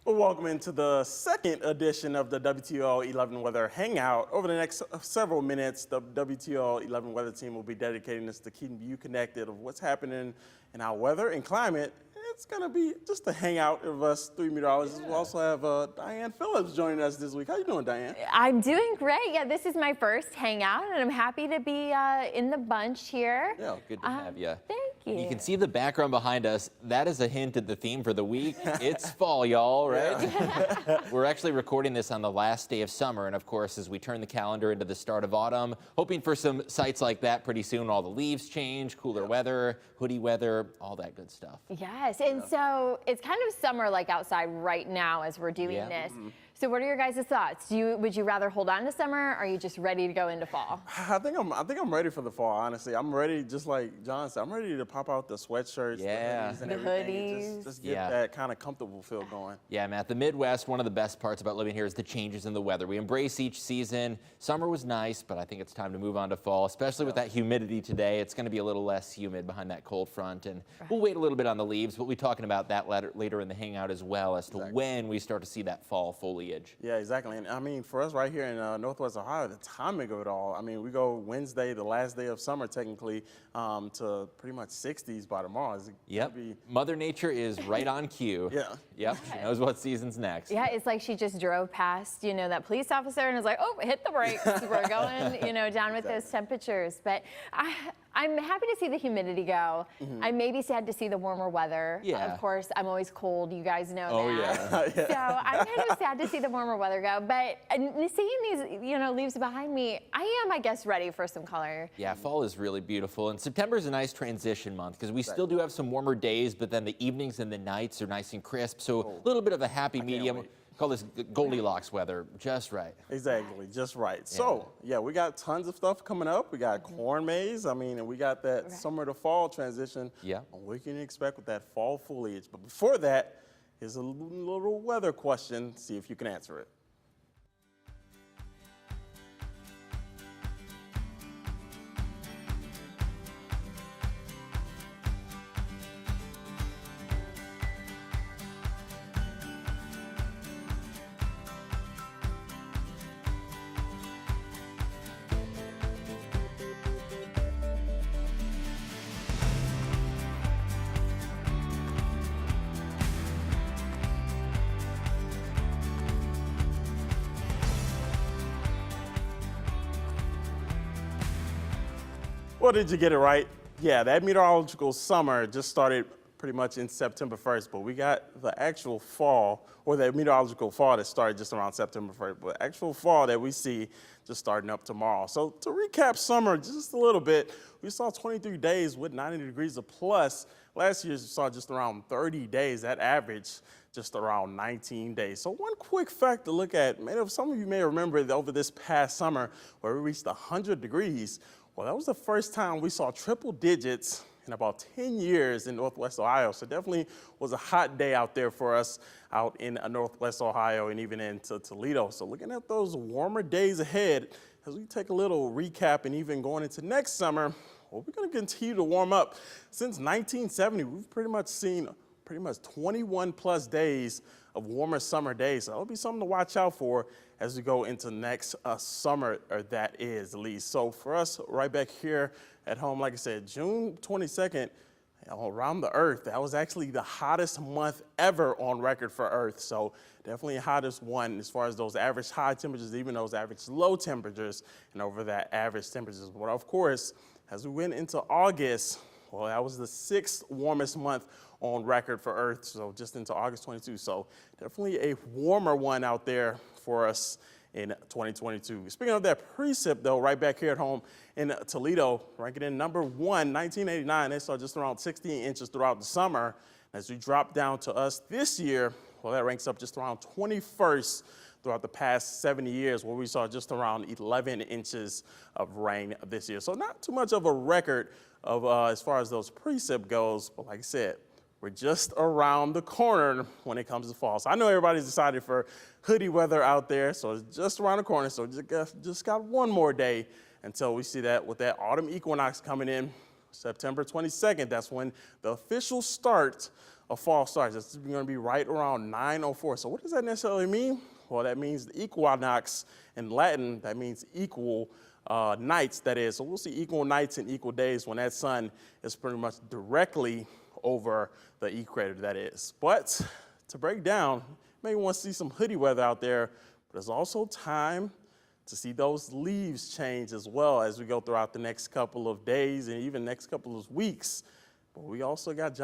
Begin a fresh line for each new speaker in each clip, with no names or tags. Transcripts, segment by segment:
Well, welcome into the second edition of the WTOL 11 Weather Hangout. Over the next several minutes, the WTOL 11 Weather team will be dedicating this to keeping you connected of what's happening in our weather and climate. It's going to be just a hangout of us three meteorologists. We'll also have Diane Phillips joining us this week. How you doing, Diane?
I'm doing great. Yeah, this is my first hangout, and I'm happy to be in the bunch here.
Yeah, good to have you.
Thank you.
You can see the background behind us. That is a hint at the theme for the week. It's fall, y'all, right? Yeah. We're actually recording this on the last day of summer, and of course, as we turn the calendar into the start of autumn, hoping for some sights like that pretty soon. All the leaves change, cooler weather, hoodie weather, all that good stuff.
Yes, and so it's kind of summer-like outside right now as we're doing this. So what are your guys' thoughts? Would you rather hold on to summer, or are you just ready to go into fall?
I think I'm ready for the fall, honestly. I'm ready, just like John said, I'm ready to pop out the sweatshirts, the hoodies, and everything. Just get that kind of comfortable feel going.
Yeah, Matt, the Midwest, one of the best parts about living here is the changes in the weather. We embrace each season. Summer was nice, but I think it's time to move on to fall, especially with that humidity today. It's going to be a little less humid behind that cold front, and we'll wait a little bit on the leaves. We'll be talking about that later in the hangout as well as to when we start to see that fall foliage.
Yeah, exactly. And I mean, for us right here in Northwest Ohio, the timing of it all, I mean, we go Wednesday, the last day of summer, technically, to pretty much 60s by tomorrow.
Yep. Mother Nature is right on cue. Yep. She knows what season's next.
Yeah, it's like she just drove past, that police officer and was like, oh, hit the brakes. We're going, down with those temperatures. But I'm happy to see the humidity go. I'm maybe sad to see the warmer weather.
Yeah.
Of course, I'm always cold. You guys know that.
Oh, yeah.
So I'm kind of sad to see the warmer weather go. But seeing these, leaves behind me, I guess, ready for some color.
Yeah, fall is really beautiful. And September is a nice transition month because we still do have some warmer days, but then the evenings and the nights are nice and crisp. So a little bit of a happy medium. Call this Goldilocks weather, just right.
Exactly, just right. Yeah. So, yeah, we got tons of stuff coming up. We got corn maze, and we got that summer to fall transition.
Yeah.
What you can expect with that fall foliage. But before that, here's a little weather question. See if you can answer it. Well, did you get it right? Yeah, that meteorological summer just started pretty much in September 1st, but we got the actual fall, or the meteorological fall that started just around September 1st, but actual fall that we see just starting up tomorrow. So to recap summer just a little bit, we saw 23 days with 90 degrees of plus. Last year we saw just around 30 days, that average just around 19 days. So one quick fact to look at, some of you may remember that over this past summer where we reached 100 degrees, well, that was the first time we saw triple digits in about 10 years in Northwest Ohio. So definitely was a hot day out there for us out in Northwest Ohio and even into Toledo. So looking at those warmer days ahead, as we take a little recap and even going into next summer, well, we're gonna continue to warm up. Since 1970, we've pretty much seen 21 plus days of warmer summer days. So that'll be something to watch out for as we go into next summer, or that is at least. So for us right back here at home, like I said, June 22nd, around the earth, that was actually the hottest month ever on record for Earth. So definitely the hottest one as far as those average high temperatures, even those average low temperatures, and over that average temperatures. But of course, as we went into August, well, that was the 6th warmest month on record for Earth, so just into August 22. So definitely a warmer one out there for us in 2022. Speaking of that precip, though, right back here at home in Toledo, ranking in number 1, 1989, they saw just around 16 inches throughout the summer. As we drop down to us this year, well, that ranks up just around 21st throughout the past 70 years, where we saw just around 11 inches of rain this year. So not too much of a record of as far as those precip goes, but like I said, we're just around the corner when it comes to fall. So I know everybody's excited for hoodie weather out there, so it's just around the corner. So just got one more day until we see that with that autumn equinox coming in. September 22nd, that's when the official start of fall starts. It's going to be right around 9:04. So what does that necessarily mean? Well, that means the equinox in Latin, that means equal nights, that is. So we'll see equal nights and equal days when that sun is pretty much directly over the equator, that is. But to break down, you may want to see some hoodie weather out there, but there's also time to see those leaves change as well as we go throughout the next couple of days and even next couple of weeks. But we also got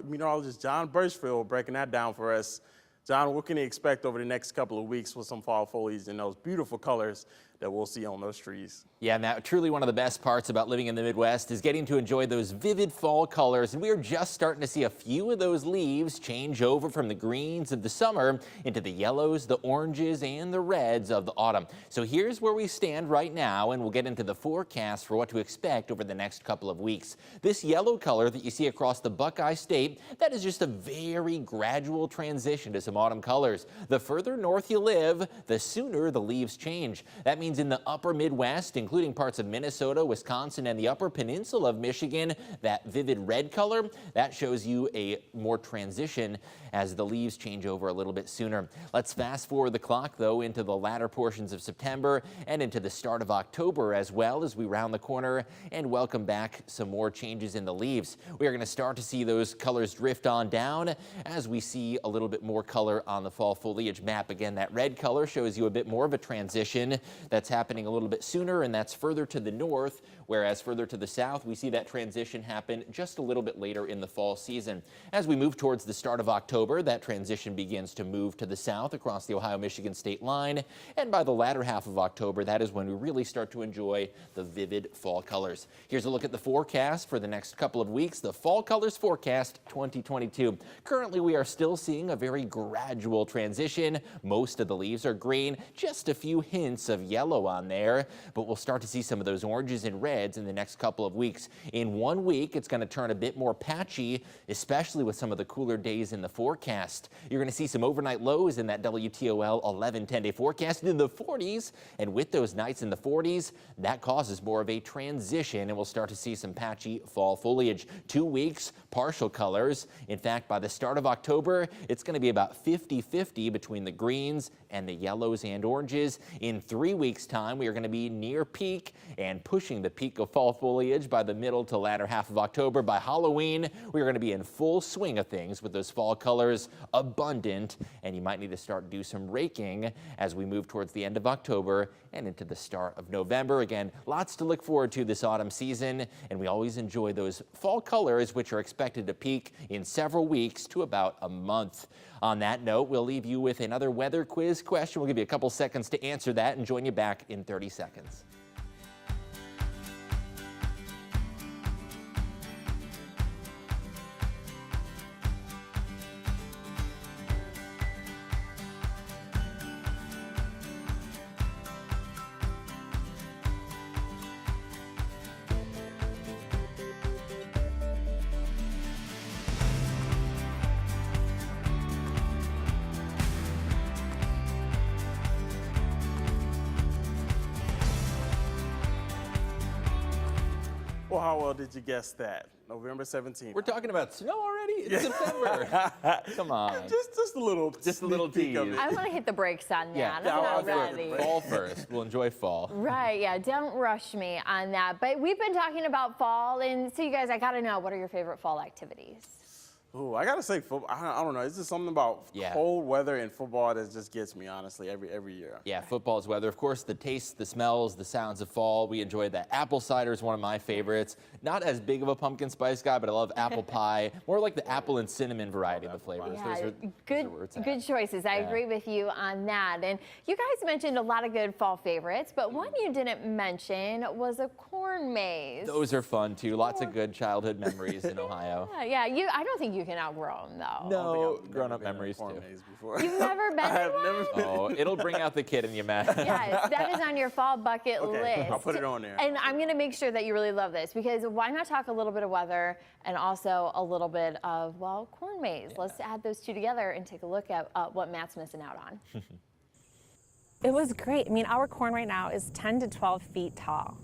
meteorologist John Birchfield breaking that down for us. John, what can you expect over the next couple of weeks with some fall foliage and those beautiful colors that we'll see on those trees?
Yeah, Matt, truly one of the best parts about living in the Midwest is getting to enjoy those vivid fall colors. And we are just starting to see a few of those leaves change over from the greens of the summer into the yellows, the oranges, and the reds of the autumn. So here's where we stand right now, and we'll get into the forecast for what to expect over the next couple of weeks. This yellow color that you see across the Buckeye State, that is just a very gradual transition to some autumn colors. The further north you live, the sooner the leaves change. That means in the upper Midwest, including parts of Minnesota, Wisconsin, and the upper peninsula of Michigan, that vivid red color, that shows you a more transition as the leaves change over a little bit sooner. Let's fast forward the clock, though, into the latter portions of September and into the start of October as well as we round the corner and welcome back some more changes in the leaves. We are going to start to see those colors drift on down as we see a little bit more color on the fall foliage map. Again, that red color shows you a bit more of a transition that's happening a little bit sooner, and that's further to the north, whereas further to the south, we see that transition happen just a little bit later in the fall season. As we move towards the start of October, that transition begins to move to the south across the Ohio-Michigan state line, and by the latter half of October, that is when we really start to enjoy the vivid fall colors. Here's a look at the forecast for the next couple of weeks, the Fall Colors Forecast 2022. Currently, we are still seeing a very gradual transition. Most of the leaves are green, just a few hints of yellow on there, but we'll start to see some of those oranges and reds in the next couple of weeks. In 1 week, it's going to turn a bit more patchy, especially with some of the cooler days in the forecast. You're going to see some overnight lows in that WTOL 11 10-day forecast in the 40s, and with those nights in the 40s, that causes more of a transition, and we'll start to see some patchy fall foliage. 2 weeks, partial colors. In fact, by the start of October, it's going to be about 50-50 between the greens and the yellows and oranges. In 3 weeks' time, we are going to be near peak and pushing the peak of fall foliage by the middle to latter half of October. By Halloween, we are going to be in full swing of things with those fall colors abundant, and you might need to start do some raking as we move towards the end of October and into the start of November. Again, lots to look forward to this autumn season, and we always enjoy those fall colors, which are expected to peak in several weeks to about a month. On that note, we'll leave you with another weather quiz question. We'll give you a couple seconds to answer that and join you back in 30 seconds.
Well, how well did you guess that? November 17th.
We're talking about snow already? It's September. Come on.
Just a little
tease.
of it.
I want to hit the brakes on that.
Yeah,
I'm not ready.
Fall first. We'll enjoy fall.
Right, yeah, don't rush me on that. But we've been talking about fall, and so you guys, I got to know, what are your favorite fall activities?
Ooh, I gotta say football. I don't know. It's just something about cold weather and football that just gets me, honestly, every year.
Yeah, football's weather. Of course, the tastes, the smells, the sounds of fall. We enjoy that. Apple cider is one of my favorites. Not as big of a pumpkin spice guy, but I love apple pie. More like the apple and cinnamon variety of the flavors.
Yeah,
those are where it's at.
good choices. I agree with you on that. And you guys mentioned a lot of good fall favorites, but one you didn't mention was a corn maze.
Those are fun too. Lots of good childhood memories in Ohio.
Yeah, I don't think you can outgrow them though.
No, grown-up memories too.
You've never been
I have
in one?
never been.
Oh, it'll bring out the kid in you, Matt.
Yes, that is on your fall bucket
Okay,
list.
I'll put it on there.
And I'm going to make sure that you really love this, because why not talk a little bit of weather and also a little bit of, well, corn maze. Let's add those two together and take a look at what Matt's missing out on.
It was great. I mean, our corn right now is 10 to 12 feet tall.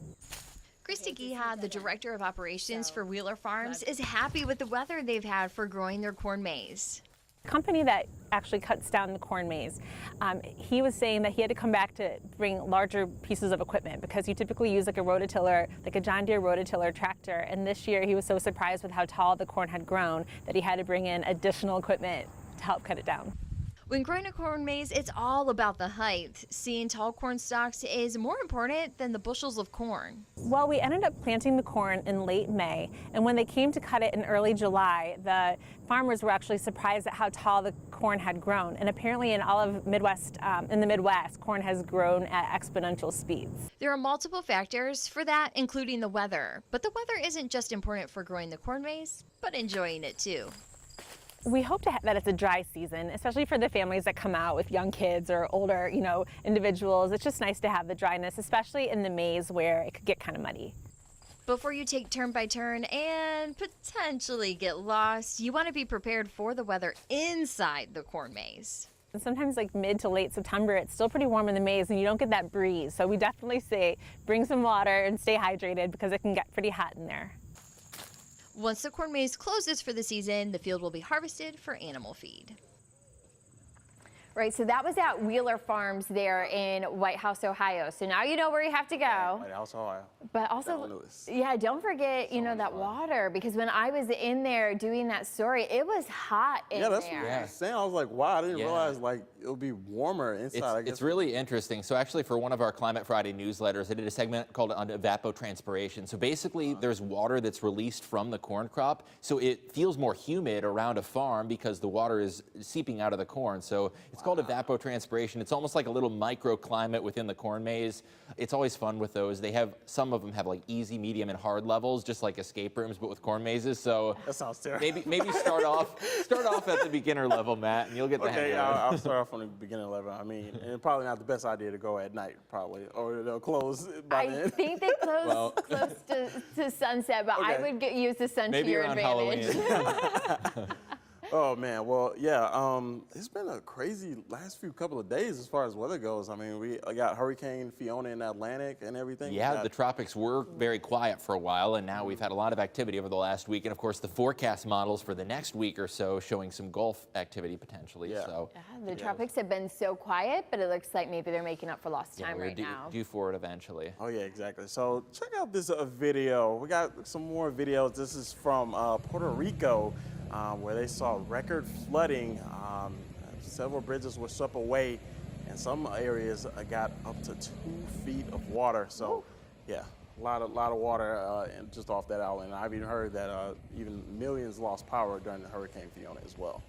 Christy Gihad, the director of operations for Wheeler Farms, is happy with the weather they've had for growing their corn maze.
Company that actually cuts down the corn maze, he was saying that he had to come back to bring larger pieces of equipment because you typically use like a rototiller, like a John Deere rototiller tractor, and this year he was so surprised with how tall the corn had grown that he had to bring in additional equipment to help cut it down.
When growing a corn maze, it's all about the height. Seeing tall corn stalks is more important than the bushels of corn.
Well, we ended up planting the corn in late May, and when they came to cut it in early July, the farmers were actually surprised at how tall the corn had grown. And apparently in all of in the Midwest, corn has grown at exponential speeds.
There are multiple factors for that, including the weather. But the weather isn't just important for growing the corn maze, but enjoying it too.
We hope that it's a dry season, especially for the families that come out with young kids or older, individuals. It's just nice to have the dryness, especially in the maze where it could get kind of muddy.
Before you take turn by turn and potentially get lost, you want to be prepared for the weather inside the corn maze.
And sometimes like mid to late September, it's still pretty warm in the maze and you don't get that breeze. So we definitely say bring some water and stay hydrated because it can get pretty hot in there.
Once the corn maze closes for the season, the field will be harvested for animal feed.
Right, so that was at Wheeler Farms there in White House, Ohio. So now you know where you have to go.
White House, Ohio.
But also, yeah, don't forget, that water, because when I was in there doing that story, it was hot in there.
Yeah, that's what I was saying. I was like, wow, I didn't realize it'll be warmer inside.
It's really interesting. So actually for one of our Climate Friday newsletters, I did a segment called on evapotranspiration. So basically there's water that's released from the corn crop. So it feels more humid around a farm because the water is seeping out of the corn. So it's called evapotranspiration. It's almost like a little microclimate within the corn maze. It's always fun with those. Some of them have like easy, medium, and hard levels, just like escape rooms, but with corn mazes. So
that sounds terrible.
Maybe start off at the beginner level, Matt, and you'll get the hang of it.
Okay, I'll start off on the beginner level. I mean, and probably not the best idea to go at night, probably, or they'll close by then.
I think they close close to sunset, but I would use the sun to your advantage.
Halloween.
Oh man, well yeah, it's been a crazy last couple of days as far as weather goes. I mean, we got Hurricane Fiona in the Atlantic and everything.
Yeah, the tropics were very quiet for a while, and now we've had a lot of activity over the last week. And of course, the forecast models for the next week or so showing some Gulf activity potentially.
Yeah.
So
the tropics have been so quiet, but it looks like maybe they're making up for lost time right now.
Due for it eventually.
Oh yeah, exactly. So check out this video. We got some more videos. This is from Puerto Rico. Where they saw record flooding. Several bridges were swept away, and some areas got up to 2 feet of water. So, yeah, a lot of water just off that island. I've even heard that even millions lost power during the Hurricane Fiona as well.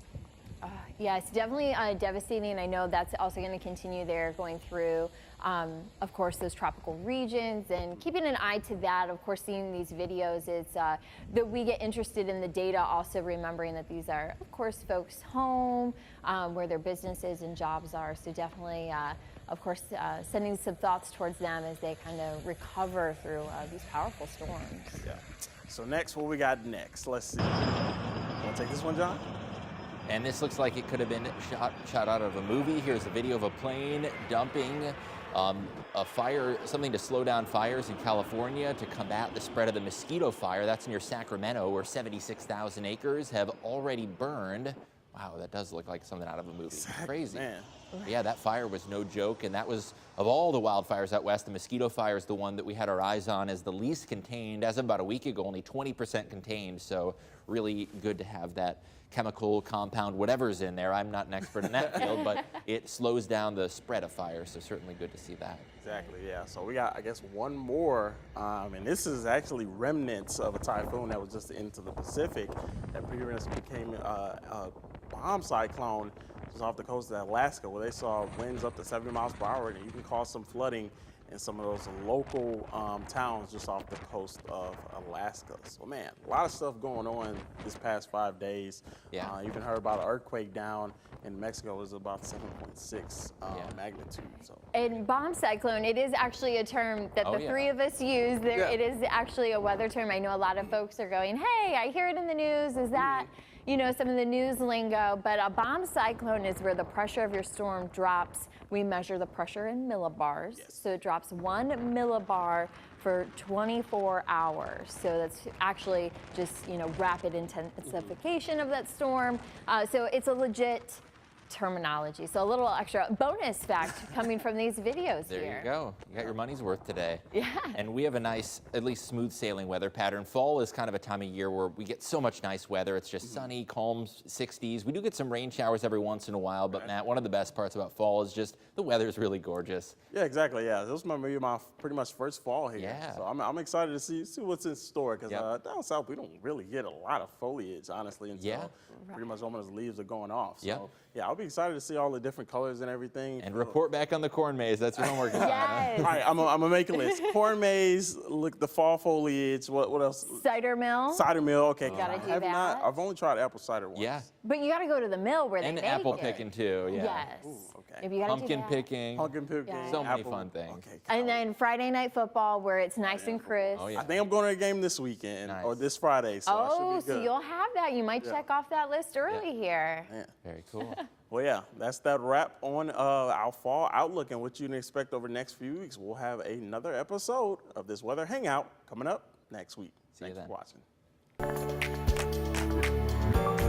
Yeah, it's definitely devastating. I know that's also going to continue there going through, of course, those tropical regions, and keeping an eye to that. Of course, seeing these videos, it's that we get interested in the data, also remembering that these are, of course, folks home where their businesses and jobs are. So definitely, of course, sending some thoughts towards them as they kind of recover through these powerful storms.
Yeah. So next, what we got next? Let's see. Want to take this one, John?
And this looks like it could have been shot out of a movie. Here's a video of a plane dumping a fire, something to slow down fires in California to combat the spread of the mosquito fire. That's near Sacramento, where 76,000 acres have already burned. Wow, that does look like something out of a movie. Crazy. Man. Yeah, that fire was no joke, and that was, of all the wildfires out west, the mosquito fire is the one that we had our eyes on as the least contained. As of about a week ago, only 20% contained, so really good to have that chemical compound, whatever's in there. I'm not an expert in that field, but it slows down the spread of fire, so certainly good to see that.
Exactly, yeah. So we got, I guess, one more, and this is actually remnants of a typhoon that was just into the Pacific that pretty much became a bomb cyclone just off the coast of Alaska, where they saw winds up to 70 miles per hour, and you can cause some flooding in some of those local towns just off the coast of Alaska. So man, a lot of stuff going on this past 5 days.
Yeah.
You even heard about an earthquake down in Mexico. It was about 7.6 magnitude. So.
And bomb cyclone, it is actually a term that the three of us use. It is actually a weather term. I know a lot of folks are going, hey, I hear it in the news. Is that, you know, some of the news lingo, but a bomb cyclone is where the pressure of your storm drops. We measure the pressure in millibars. So it drops 1 millibar for 24 hours. So that's actually just, you know, rapid intensification of that storm. So it's a legit terminology. So a little extra bonus fact coming from these videos
There
here.
you go. You got your money's worth today.
Yeah.
And we have a nice, at least smooth sailing weather pattern. Fall is kind of a time of year where we get so much nice weather. It's just sunny, calm, 60s. We do get some rain showers every once in a while, but Matt, one of the best parts about fall is just the weather is really gorgeous.
Yeah, exactly. Yeah, this might be my pretty much first fall here.
Yeah.
So I'm excited to see what's in store because
Yep.
down south we don't really get a lot of foliage, honestly, until pretty much almost leaves are going off. So
Yep.
yeah, I'll be excited to see all the different colors and everything.
And report back on the corn maze. That's what I'm working on.
Yes.
All right, I'm gonna make a list. Corn maze, look, the fall foliage. What else?
Cider mill.
Cider mill. Okay,
Gotta
I
do
have not.
that.
I've only tried apple cider once.
Yeah.
But you got to go to the mill where they
And
make
apple
it.
picking too. Yeah.
Yes.
okay.
If you gotta do
Pumpkin
that.
picking.
Pumpkin picking.
Yeah.
So many
apple-
fun things.
Okay.
And then Friday night football where it's nice and crisp.
Oh, yeah.
I think I'm going to a game this weekend or
Nice.
this Friday, so I should
Oh,
be
so
good.
you'll have that. You might check off that list early here.
Yeah.
Very cool.
Well, yeah, that's that wrap on our fall outlook and what you can expect over the next few weeks. We'll have another episode of this Weather Hangout coming up next week.
See you
Thanks
then.
for watching.